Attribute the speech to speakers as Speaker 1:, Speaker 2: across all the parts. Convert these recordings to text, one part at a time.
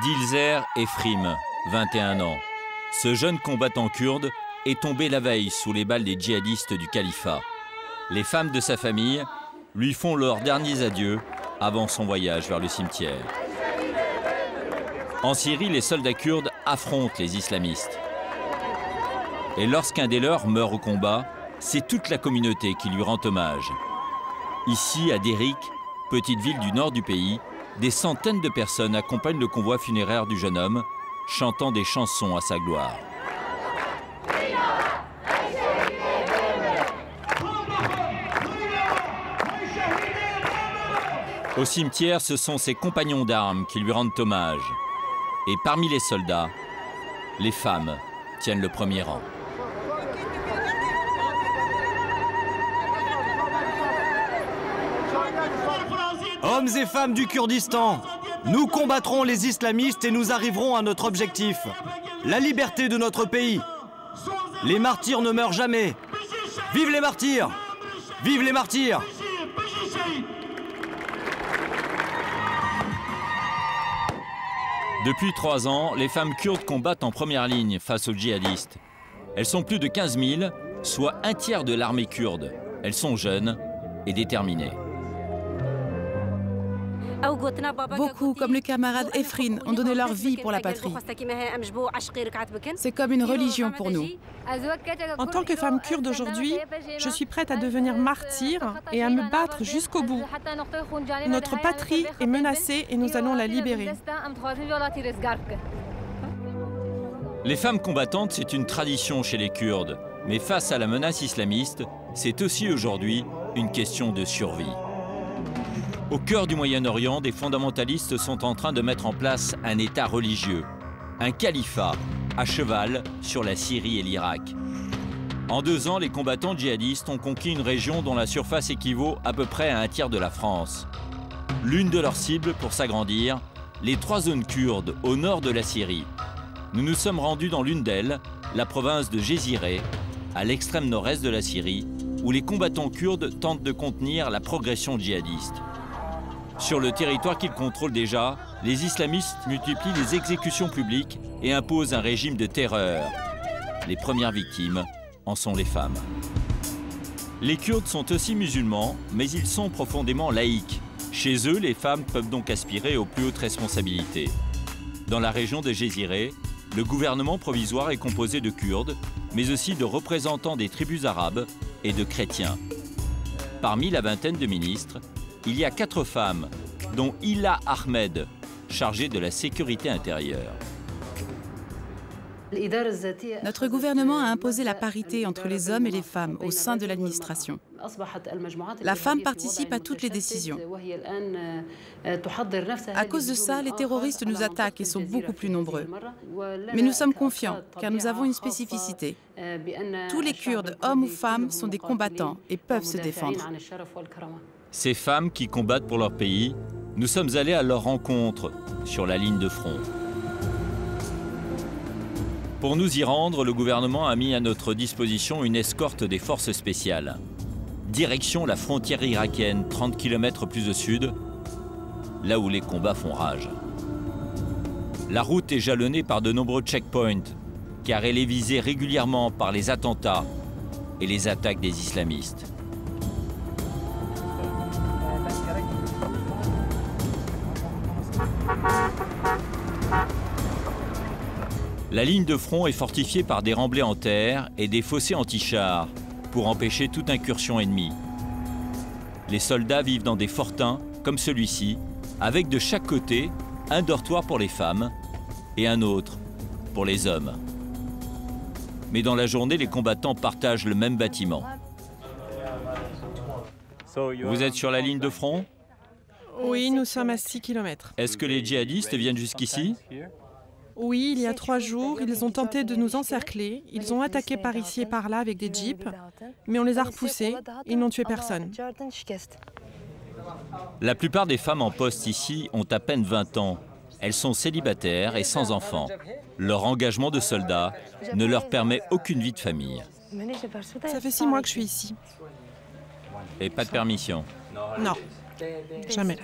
Speaker 1: Dilzer Efrim, 21 ans. Ce jeune combattant kurde est tombé la veille sous les balles des djihadistes du califat. Les femmes de sa famille lui font leurs derniers adieux avant son voyage vers le cimetière. En Syrie, les soldats kurdes affrontent les islamistes. Et lorsqu'un des leurs meurt au combat, c'est toute la communauté qui lui rend hommage. Ici, à Derik, petite ville du nord du pays, des centaines de personnes accompagnent le convoi funéraire du jeune homme, chantant des chansons à sa gloire. Au cimetière, ce sont ses compagnons d'armes qui lui rendent hommage. Et parmi les soldats, les femmes tiennent le premier rang.
Speaker 2: Hommes et femmes du Kurdistan, nous combattrons les islamistes et nous arriverons à notre objectif, la liberté de notre pays. Les martyrs ne meurent jamais. Vive les martyrs! Vive les martyrs!
Speaker 1: Depuis 3 ans, les femmes kurdes combattent en première ligne face aux djihadistes. Elles sont plus de 15 000, soit un tiers de l'armée kurde. Elles sont jeunes et déterminées.
Speaker 3: Beaucoup, comme le camarade Efrin, ont donné leur vie pour la patrie. C'est comme une religion pour nous.
Speaker 4: En tant que femme kurde aujourd'hui, je suis prête à devenir martyr et à me battre jusqu'au bout. Notre patrie est menacée et nous allons la libérer.
Speaker 1: Les femmes combattantes, c'est une tradition chez les Kurdes. Mais face à la menace islamiste, c'est aussi aujourd'hui une question de survie. Au cœur du Moyen-Orient, des fondamentalistes sont en train de mettre en place un État religieux, un califat à cheval sur la Syrie et l'Irak. En 2 ans, les combattants djihadistes ont conquis une région dont la surface équivaut à peu près à un tiers de la France. L'une de leurs cibles pour s'agrandir, les 3 zones kurdes au nord de la Syrie. Nous nous sommes rendus dans l'une d'elles, la province de Jezireh, à l'extrême nord-est de la Syrie, où les combattants kurdes tentent de contenir la progression djihadiste. Sur le territoire qu'ils contrôlent déjà, les islamistes multiplient les exécutions publiques et imposent un régime de terreur. Les premières victimes en sont les femmes. Les Kurdes sont aussi musulmans, mais ils sont profondément laïques. Chez eux, les femmes peuvent donc aspirer aux plus hautes responsabilités. Dans la région de Jezireh, le gouvernement provisoire est composé de Kurdes, mais aussi de représentants des tribus arabes et de chrétiens. Parmi la vingtaine de ministres, il y a 4 femmes, dont Hila Ahmed, chargée de la sécurité intérieure.
Speaker 3: Notre gouvernement a imposé la parité entre les hommes et les femmes au sein de l'administration. La femme participe à toutes les décisions. À cause de ça, les terroristes nous attaquent et sont beaucoup plus nombreux. Mais nous sommes confiants, car nous avons une spécificité. Tous les Kurdes, hommes ou femmes, sont des combattants et peuvent se défendre.
Speaker 1: Ces femmes qui combattent pour leur pays, nous sommes allés à leur rencontre sur la ligne de front. Pour nous y rendre, le gouvernement a mis à notre disposition une escorte des forces spéciales. Direction la frontière irakienne, 30 km plus au sud, là où les combats font rage. La route est jalonnée par de nombreux checkpoints, car elle est visée régulièrement par les attentats et les attaques des islamistes. La ligne de front est fortifiée par des remblais en terre et des fossés anti-chars pour empêcher toute incursion ennemie. Les soldats vivent dans des fortins comme celui-ci, avec de chaque côté un dortoir pour les femmes et un autre pour les hommes. Mais dans la journée, les combattants partagent le même bâtiment. Vous êtes sur la ligne de front?
Speaker 4: Oui, nous sommes à 6 km.
Speaker 1: Est-ce que les djihadistes viennent jusqu'ici?
Speaker 4: Oui, il y a 3 jours, ils ont tenté de nous encercler. Ils ont attaqué par ici et par là avec des jeeps, mais on les a repoussés. Ils n'ont tué personne.
Speaker 1: La plupart des femmes en poste ici ont à peine 20 ans. Elles sont célibataires et sans enfants. Leur engagement de soldat ne leur permet aucune vie de famille.
Speaker 4: Ça fait 6 mois que je suis ici.
Speaker 1: Et pas de permission?
Speaker 4: Non, jamais.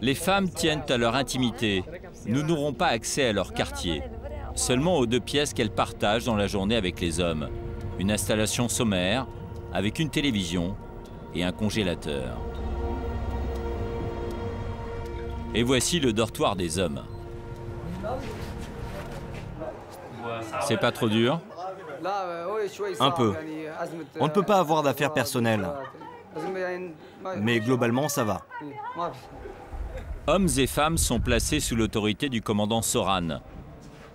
Speaker 1: Les femmes tiennent à leur intimité. Nous n'aurons pas accès à leur quartier, seulement aux 2 pièces qu'elles partagent dans la journée avec les hommes. Une installation sommaire, avec une télévision et un congélateur. Et voici le dortoir des hommes. C'est pas trop dur?
Speaker 2: Un peu. On ne peut pas avoir d'affaires personnelles. Mais globalement, ça va.
Speaker 1: Hommes et femmes sont placés sous l'autorité du commandant Soran.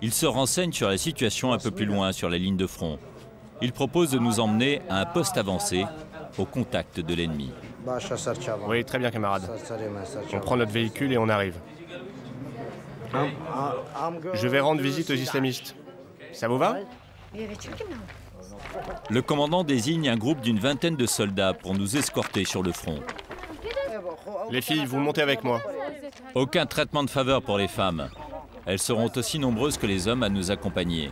Speaker 1: Il se renseigne sur la situation un peu plus loin sur la ligne de front. Il propose de nous emmener à un poste avancé au contact de l'ennemi.
Speaker 5: Oui, très bien, camarade. On prend notre véhicule et on arrive. Je vais rendre visite aux islamistes. Ça vous va?
Speaker 1: Le commandant désigne un groupe d'une vingtaine de soldats pour nous escorter sur le front.
Speaker 5: Les filles, vous montez avec moi.
Speaker 1: Aucun traitement de faveur pour les femmes. Elles seront aussi nombreuses que les hommes à nous accompagner.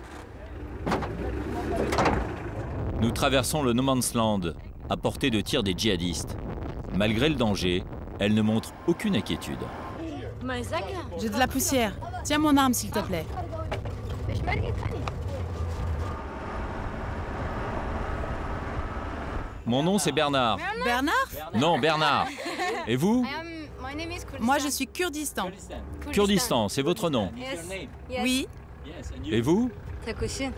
Speaker 1: Nous traversons le No Man's Land, à portée de tir des djihadistes. Malgré le danger, elles ne montrent aucune inquiétude.
Speaker 3: J'ai de la poussière. Tiens mon arme, s'il te plaît.
Speaker 1: Mon nom, c'est Bernard.
Speaker 3: Bernard?
Speaker 1: Non, Bernard. Et vous?
Speaker 3: Moi, je suis Kurdistan.
Speaker 1: Kurdistan, c'est votre nom.
Speaker 3: Oui.
Speaker 1: Et vous?
Speaker 6: Takushin.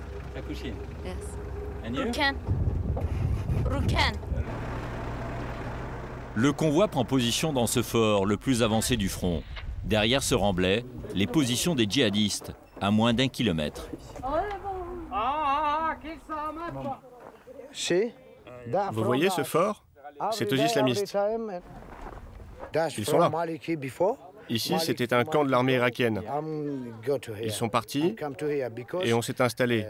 Speaker 6: Rukan. Rukan.
Speaker 1: Le convoi prend position dans ce fort, le plus avancé du front. Derrière ce remblai, les positions des djihadistes, à moins d'1 kilomètre.
Speaker 5: Vous voyez ce fort? C'est aux islamistes. Ils sont là. Ici, c'était un camp de l'armée irakienne. Ils sont partis et on s'est installé.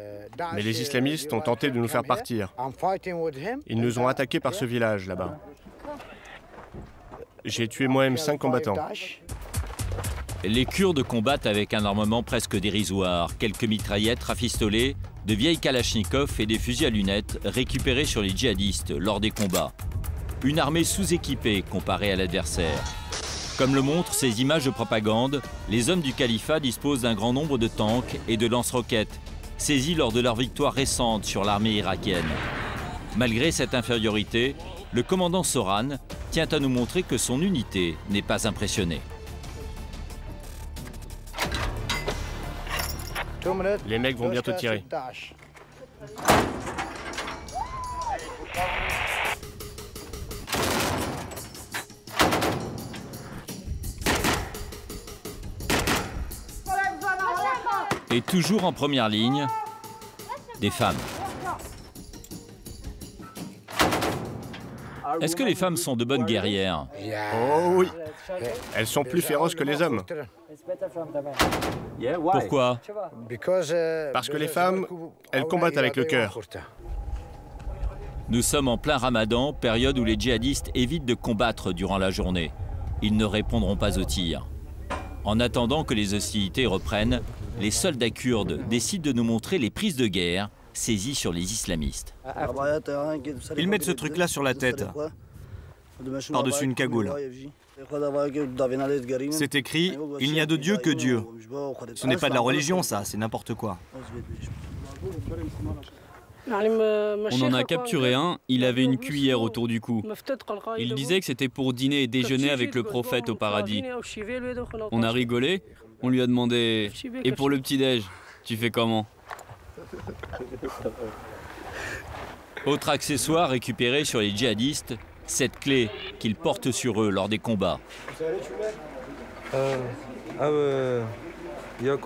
Speaker 5: Mais les islamistes ont tenté de nous faire partir. Ils nous ont attaqués par ce village, là-bas. J'ai tué moi-même 5 combattants.
Speaker 1: Les Kurdes combattent avec un armement presque dérisoire, quelques mitraillettes rafistolées, de vieilles kalachnikovs et des fusils à lunettes récupérés sur les djihadistes lors des combats. Une armée sous-équipée comparée à l'adversaire. Comme le montrent ces images de propagande, les hommes du califat disposent d'un grand nombre de tanks et de lance-roquettes, saisis lors de leur victoire récente sur l'armée irakienne. Malgré cette infériorité, le commandant Soran tient à nous montrer que son unité n'est pas impressionnée.
Speaker 5: Les mecs vont bientôt tirer.
Speaker 1: Et toujours en première ligne, des femmes. Est-ce que les femmes sont de bonnes guerrières?
Speaker 5: Oh oui. Elles sont plus féroces que les hommes.
Speaker 1: Pourquoi?
Speaker 5: Parce que les femmes, elles combattent avec le cœur.
Speaker 1: Nous sommes en plein ramadan, période où les djihadistes évitent de combattre durant la journée. Ils ne répondront pas aux tirs. En attendant que les hostilités reprennent, les soldats kurdes décident de nous montrer les prises de guerre saisies sur les islamistes.
Speaker 2: Ils mettent ce truc-là sur la tête, par-dessus une cagoule. C'est écrit « Il n'y a de Dieu que Dieu ». Ce n'est pas de la religion, ça, c'est n'importe quoi.
Speaker 7: On en a capturé un, il avait une cuillère autour du cou. Il disait que c'était pour dîner et déjeuner avec le prophète au paradis. On a rigolé, on lui a demandé « Et pour le petit-déj, tu fais comment ?»
Speaker 1: Autre accessoire récupéré sur les djihadistes, cette clé qu'ils portent sur eux lors des combats.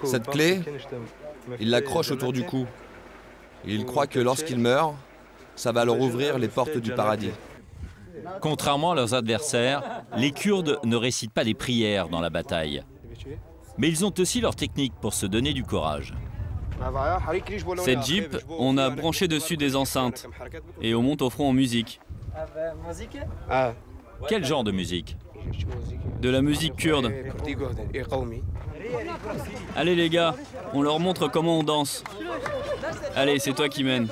Speaker 8: Cette clé, ils l'accrochent autour du cou. Ils croient que lorsqu'ils meurent, ça va leur ouvrir les portes du paradis.
Speaker 1: Contrairement à leurs adversaires, les Kurdes ne récitent pas des prières dans la bataille. Mais ils ont aussi leur technique pour se donner du courage.
Speaker 7: Cette Jeep, on a branché dessus des enceintes et on monte au front en musique.
Speaker 1: Quel genre de musique?
Speaker 7: De la musique kurde. Allez les gars, on leur montre comment on danse. Allez, c'est toi qui mène.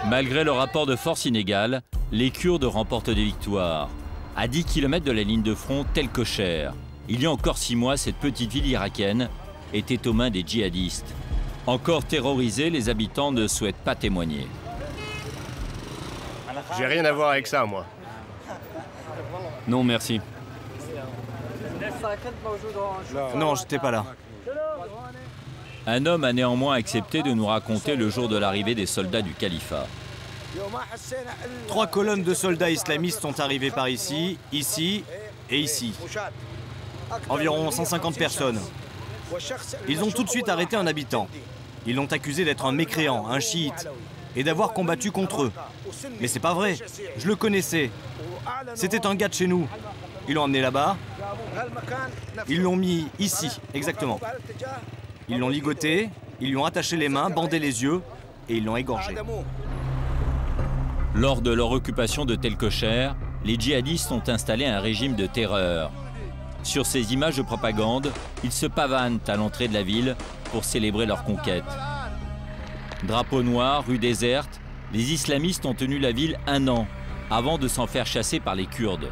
Speaker 1: Malgré le rapport de force inégal, les Kurdes remportent des victoires. À 10 km de la ligne de front, Tel Kocher, il y a encore 6 mois, cette petite ville irakienne était aux mains des djihadistes. Encore terrorisés, les habitants ne souhaitent pas témoigner.
Speaker 5: J'ai rien à voir avec ça, moi.
Speaker 7: Non, merci.
Speaker 2: Non, j'étais pas là.
Speaker 1: Un homme a néanmoins accepté de nous raconter le jour de l'arrivée des soldats du califat.
Speaker 2: 3 colonnes de soldats islamistes sont arrivées par ici, ici et ici. Environ 150 personnes. Ils ont tout de suite arrêté un habitant. Ils l'ont accusé d'être un mécréant, un chiite, et d'avoir combattu contre eux. Mais c'est pas vrai, je le connaissais. C'était un gars de chez nous. Ils l'ont emmené là-bas. Ils l'ont mis ici, exactement. Ils l'ont ligoté, ils lui ont attaché les mains, bandé les yeux, et ils l'ont égorgé.
Speaker 1: Lors de leur occupation de Tel Kocher, les djihadistes ont installé un régime de terreur. Sur ces images de propagande, ils se pavanent à l'entrée de la ville pour célébrer leur conquête. Drapeau noir, rue déserte, les islamistes ont tenu la ville 1 an avant de s'en faire chasser par les Kurdes.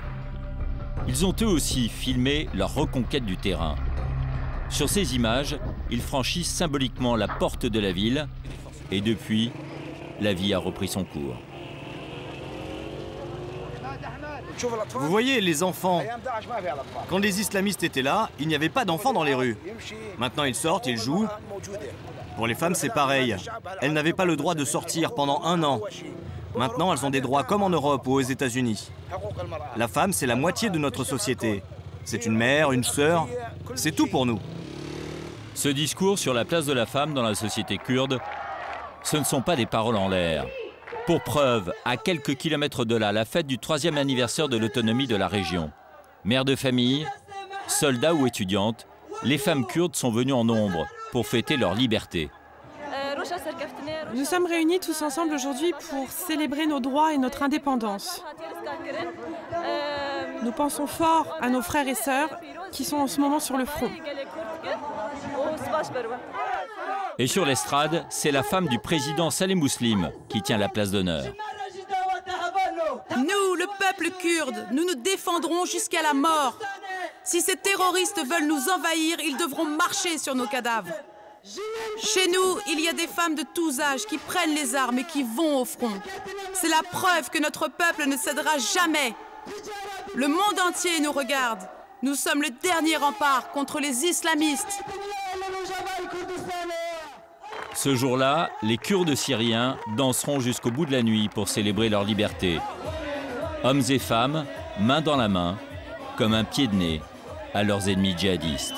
Speaker 1: Ils ont eux aussi filmé leur reconquête du terrain. Sur ces images, ils franchissent symboliquement la porte de la ville et depuis, la vie a repris son cours.
Speaker 2: Vous voyez, les enfants, quand les islamistes étaient là, il n'y avait pas d'enfants dans les rues. Maintenant, ils sortent, ils jouent. Pour les femmes, c'est pareil. Elles n'avaient pas le droit de sortir pendant 1 an. Maintenant, elles ont des droits comme en Europe ou aux États-Unis. La femme, c'est la moitié de notre société. C'est une mère, une sœur, c'est tout pour nous.
Speaker 1: Ce discours sur la place de la femme dans la société kurde, ce ne sont pas des paroles en l'air. Pour preuve, à quelques kilomètres de là, la fête du 3e anniversaire de l'autonomie de la région. Mères de famille, soldats ou étudiantes, les femmes kurdes sont venues en nombre pour fêter leur liberté.
Speaker 4: Nous sommes réunis tous ensemble aujourd'hui pour célébrer nos droits et notre indépendance. Nous pensons fort à nos frères et sœurs qui sont en ce moment sur le front.
Speaker 1: Et sur l'estrade, c'est la femme du président Saleh Mouslim qui tient la place d'honneur.
Speaker 3: Nous, le peuple kurde, nous nous défendrons jusqu'à la mort. Si ces terroristes veulent nous envahir, ils devront marcher sur nos cadavres. Chez nous, il y a des femmes de tous âges qui prennent les armes et qui vont au front. C'est la preuve que notre peuple ne cédera jamais. Le monde entier nous regarde. Nous sommes le dernier rempart contre les islamistes.
Speaker 1: Ce jour-là, les Kurdes syriens danseront jusqu'au bout de la nuit pour célébrer leur liberté. Hommes et femmes, main dans la main, comme un pied de nez à leurs ennemis djihadistes.